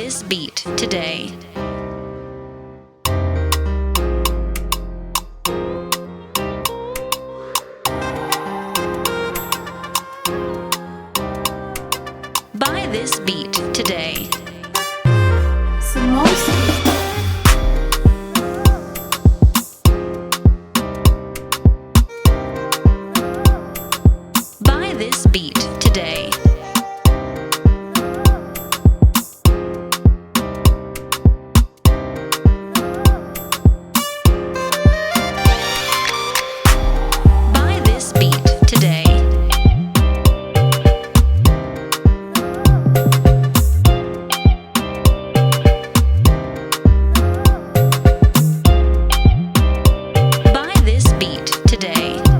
this beat today. Buy this beat today. Buy this beat today. Buy this beat today. Buy this beat today.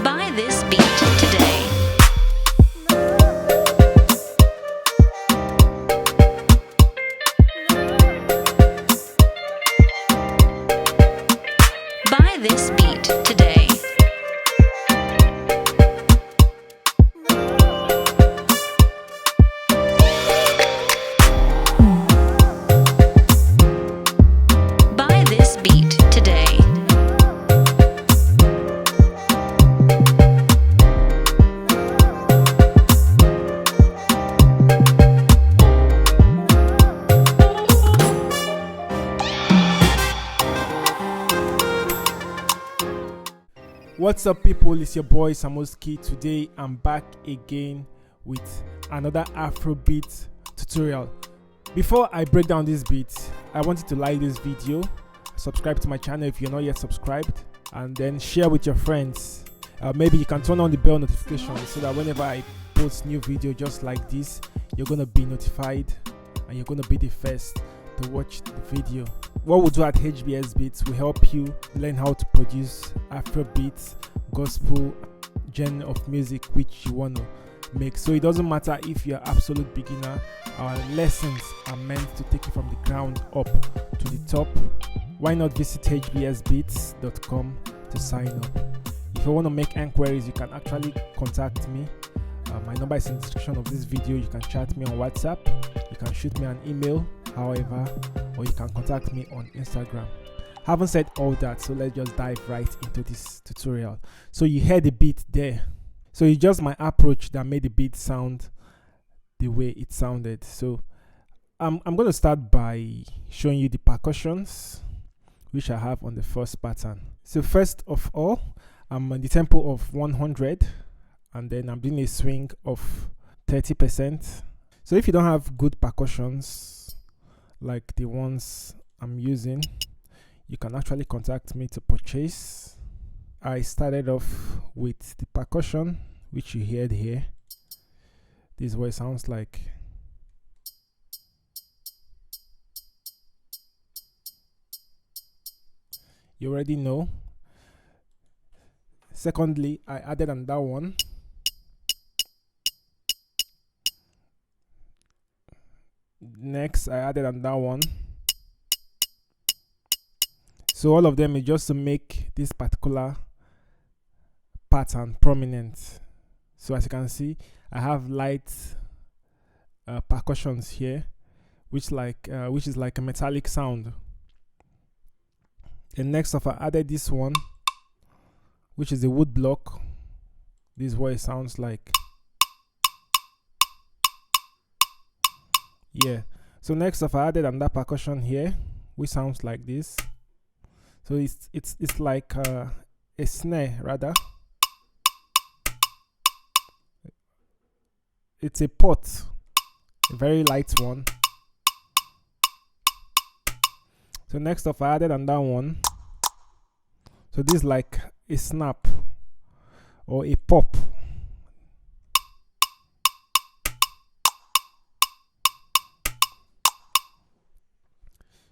Buy this beat today. Buy this beat today. Buy this beat today. What's up, people? It's your boy Samoski. Today I'm back again with another afrobeat tutorial. Before I break down this beat, I want you to like this video, subscribe to my channel if you're not yet subscribed, and then share with your friends. Maybe you can turn on the bell notification so that whenever I post new video just like this, you're gonna be notified and you're gonna be the first to watch the video. What we do at HBS Beats, we help you learn how to produce afrobeats, gospel genre of music which you want to make. So it doesn't matter if you're absolute beginner, our lessons are meant to take you from the ground up to the top. Why not visit hbsbeats.com to sign up? If you want to make inquiries, you can actually contact me. My number is in the description of this video. You can chat me on WhatsApp, you can shoot me an email, however, or you can contact me on Instagram. Having said all that, so let's just dive right into this tutorial. So you heard the beat there. So it's just my approach that made the beat sound the way it sounded. So I'm going to start by showing you the percussions which I have on the first pattern. So first of all, I'm on the tempo of 100, and then I'm doing a swing of 30%. So if you don't have good percussions like the ones I'm using, you can actually contact me to purchase. I started off with the percussion which you heard here. This is what it sounds like. You already know. Secondly, I added another one. Next, I added another one. So all of them is just to make this particular pattern prominent. So as you can see, I have light percussions here, which is like a metallic sound. And next off, I added this one, which is a wood block. This is what it sounds like. Yeah. So next off, I added another percussion here, which sounds like this. So it's like a snare rather. It's a pot, a very light one. So next off, I added another one. So this is like a snap or a pop.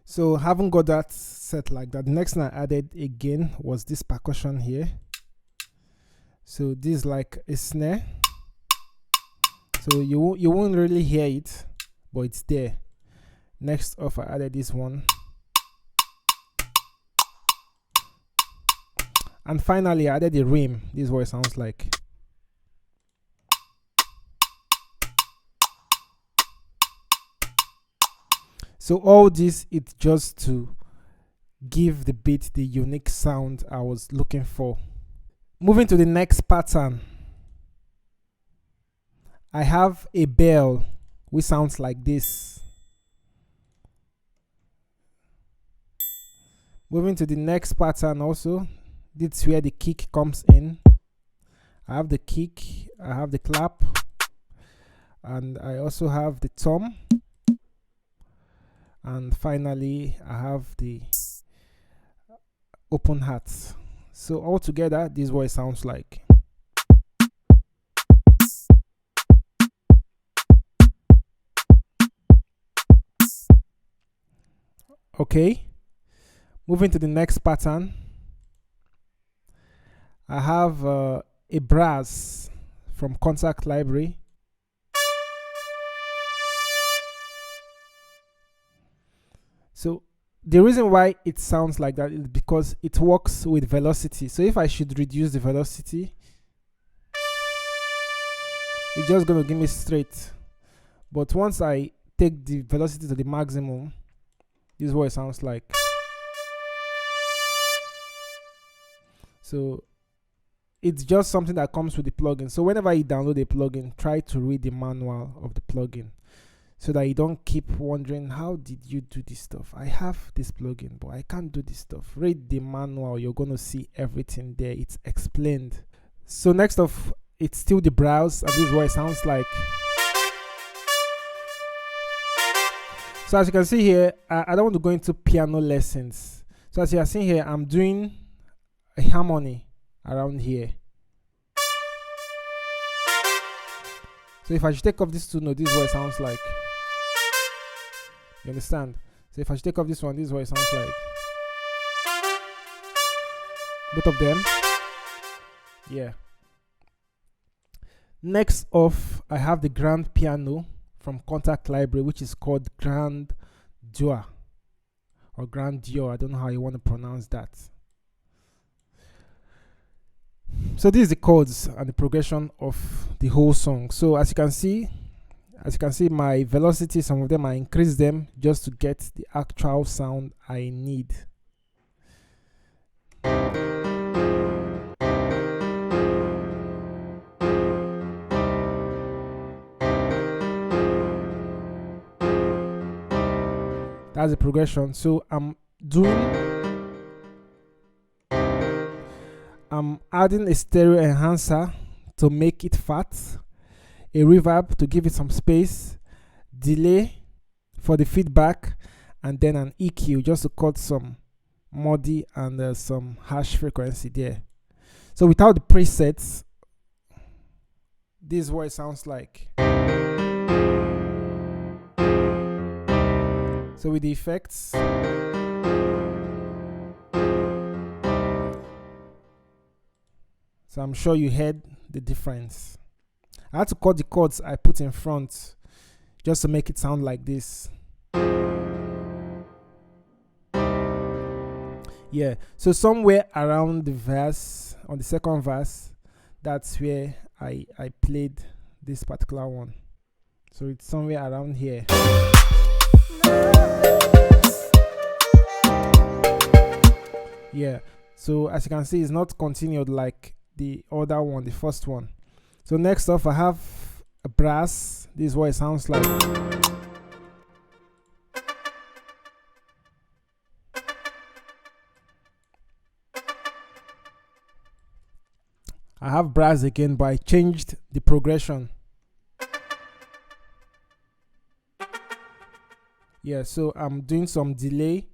So haven't got that set like that. The next thing I added again was this percussion here. So this is like a snare. So you won't really hear it, but it's there. Next off, I added this one. And finally, I added the rim. This is what it sounds like. So all this, it's just to give the beat the unique sound I was looking for. Moving to the next pattern, I have a bell which sounds like this. Moving to the next pattern also, this is where the kick comes in. I have the kick, I have the clap, and I also have the tom. And finally, I have the open hat. So all together, this is what it sounds like. Okay, moving to the next pattern, I have a brass from Contact Library. So the reason why it sounds like that is because it works with velocity. So if I should reduce the velocity, it's just going to give me straight. But once I take the velocity to the maximum, this is what it sounds like. So it's just something that comes with the plugin. So whenever you download a plugin, try to read the manual of the plugin so that you don't keep wondering, how did you do this stuff? I have this plugin, but I can't do this stuff. Read the manual. You're going to see everything there. It's explained. So next off, it's still the browse, and this is what it sounds like. So as you can see here, I don't want to go into piano lessons. So as you are seeing here, I'm doing a harmony around here. So if I should take off this two notes, this is what it sounds like. You understand? So if I should take off this one, this is what it sounds like. Both of them. Yeah. Next off, I have the grand piano from Contact Library, which is called Grand Dua or Grand Dio. I don't know how you want to pronounce that. So this is the chords and the progression of the whole song. So as you can see, my velocity, some of them I increase them just to get the actual sound I need. That's the progression. So I'm adding a stereo enhancer to make it fat, a reverb to give it some space, delay for the feedback, and then an EQ just to cut some muddy and some harsh frequency there. So without the presets, this is what it sounds like. So with the effects, so I'm sure you heard the difference. I had to cut the chords I put in front just to make it sound like this. Yeah, so somewhere around the verse, on the second verse, that's where I played this particular one. So it's somewhere around here. Yeah, so as you can see, it's not continued like the other one, the first one. So next off, I have a brass. This is what it sounds like. I have brass again, but I changed the progression. Yeah, so I'm doing some delay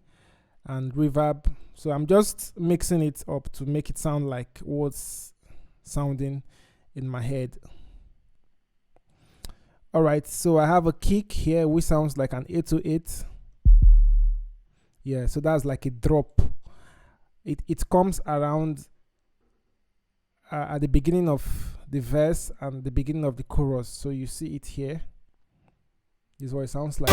and reverb. So I'm just mixing it up to make it sound like what's sounding in my head. All right, so I have a kick here which sounds like an 808. Yeah, so that's like a drop. It comes around at the beginning of the verse and the beginning of the chorus. So you see it here. This is what it sounds like.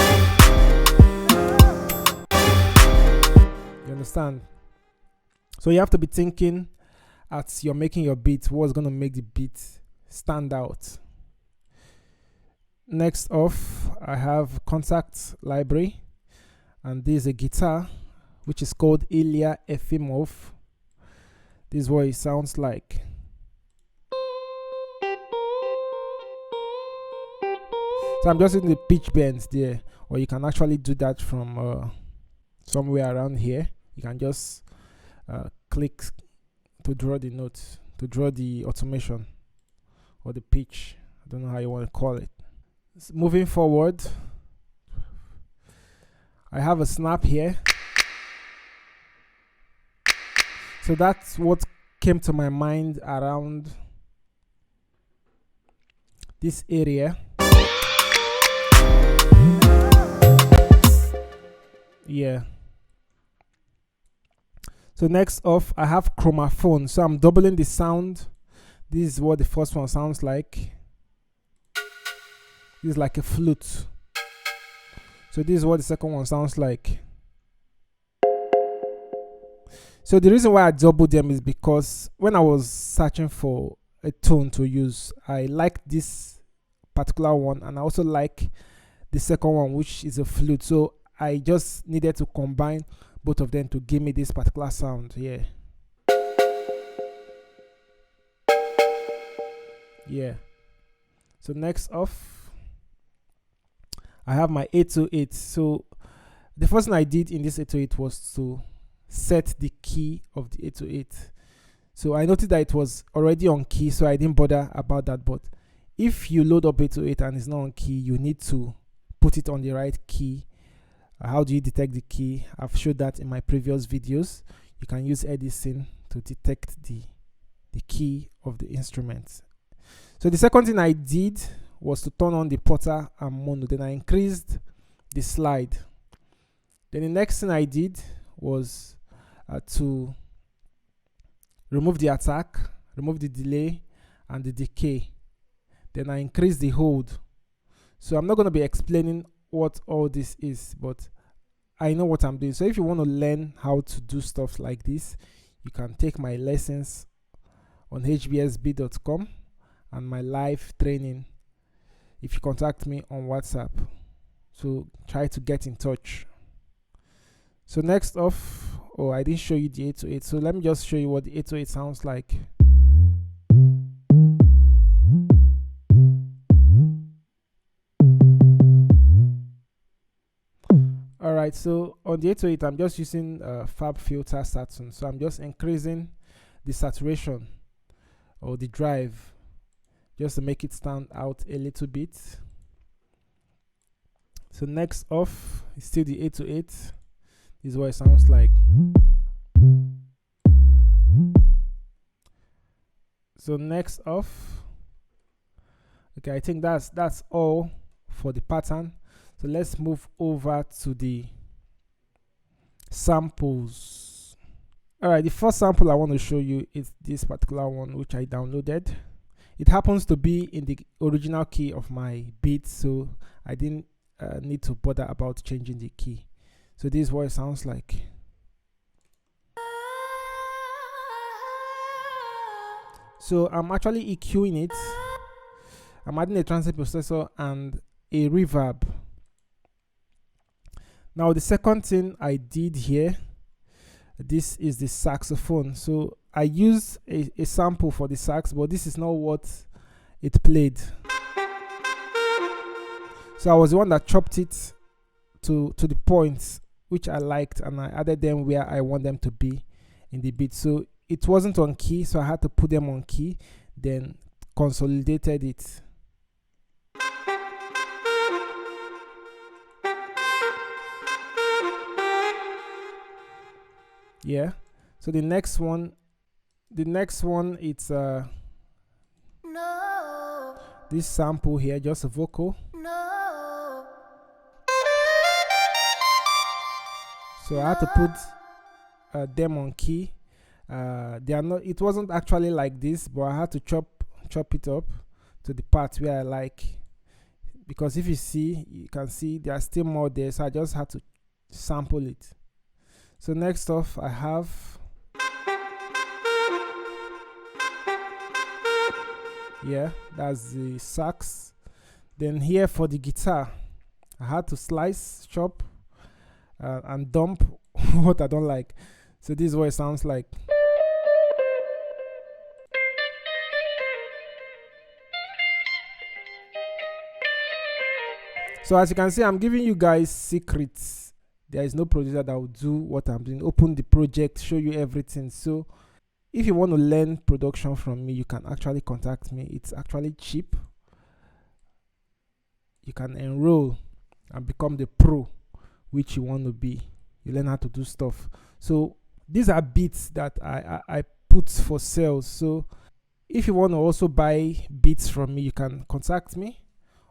You understand? So you have to be thinking as you're making your beat, what's going to make the beat stand out. Next off, I have contact library, and this is a guitar which is called Ilya Efimov. This is what it sounds like. So I'm just using the pitch bends there, or you can actually do that from somewhere around here. You can just click to draw the notes, to draw the automation or the pitch. I don't know how you want to call it. So moving forward, I have a snap here. So that's what came to my mind around this area. Yeah. So next off, I have chromaphone. So I'm doubling the sound. This is what the first one sounds like. This is like a flute. So this is what the second one sounds like. So the reason why I doubled them is because when I was searching for a tone to use, I liked this particular one, and I also like the second one, which is a flute. So I just needed to combine both of them to give me this particular sound. Yeah. So next off, I have my 808. So the first thing I did in this 808 was to set the key of the 808. So I noticed that it was already on key, so I didn't bother about that. But if you load up 808 and it's not on key, you need to put it on the right key. How do you detect the key? I've showed that in my previous videos. You can use Edison to detect the key of the instrument. So the second thing I did was to turn on the Porter and mono. Then I increased the slide. Then the next thing I did was to remove the attack, remove the delay and the decay. Then I increased the hold. So I'm not going to be explaining what all this is, but I know what I'm doing. So if you want to learn how to do stuff like this, you can take my lessons on hbsb.com and my live training if you contact me on WhatsApp. So try to get in touch. So next off, I didn't show you the 808, so let me just show you what the 808 sounds like. Alright, so on the 808 I'm just using Fab Filter Saturn. So I'm just increasing the saturation or the drive just to make it stand out a little bit. So next off is still the 808. This is what it sounds like. So next off, okay, I think that's all for the pattern. So let's move over to the samples. Alright, the first sample I want to show you is this particular one which I downloaded. It happens to be in the original key of my beat, so I didn't need to bother about changing the key. So this is what it sounds like. So I'm actually EQing it. I'm adding a transient processor and a reverb. Now the second thing I did here, this is the saxophone. So I used a sample for the sax, but this is not what it played. So I was the one that chopped it to the points which I liked, and I added them where I want them to be in the beat. So it wasn't on key, so I had to put them on key, then consolidated it. Yeah. So the next one it's this sample here, just a vocal. So I had to put them on key. They are not. It wasn't actually like this, but I had to chop it up to the part where I like, because if you see, you can see there are still more there. So I just had to sample it. So next off, I have Yeah, that's the sax. Then here for the guitar, I had to slice, chop, and dump what I don't like. So this is what it sounds like. So as you can see, I'm giving you guys secrets. There is no producer that will do what I'm doing. Open the project, show you everything. So if you want to learn production from me, you can actually contact me. It's actually cheap. You can enroll and become the pro which you want to be. You learn how to do stuff. So these are beats that I put for sale. So if you want to also buy beats from me, you can contact me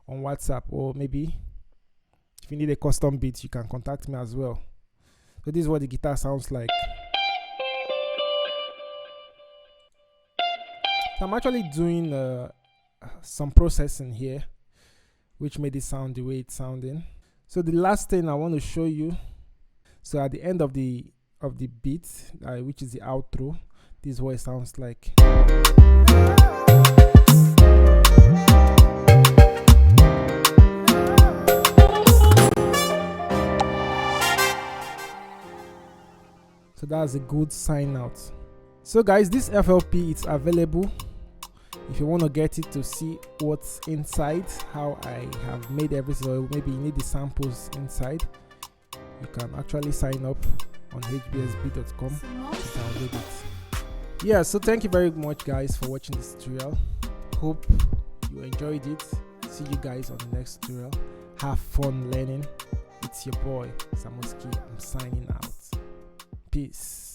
on WhatsApp, or maybe if you need a custom beat, you can contact me as well. So this is what the guitar sounds like. So I'm actually doing some processing here, which made it sound the way it's sounding. So the last thing I want to show you, so at the end of the beat, which is the outro, this is what it sounds like. So that's a good sign out. So guys, this FLP is available. If you want to get it to see what's inside, how I have made everything, or maybe you need the samples inside, you can actually sign up on hbsb.com to download it. Yeah, so thank you very much guys for watching this tutorial. Hope you enjoyed it. See you guys on the next tutorial. Have fun learning. It's your boy Samuski. I'm signing out. Peace.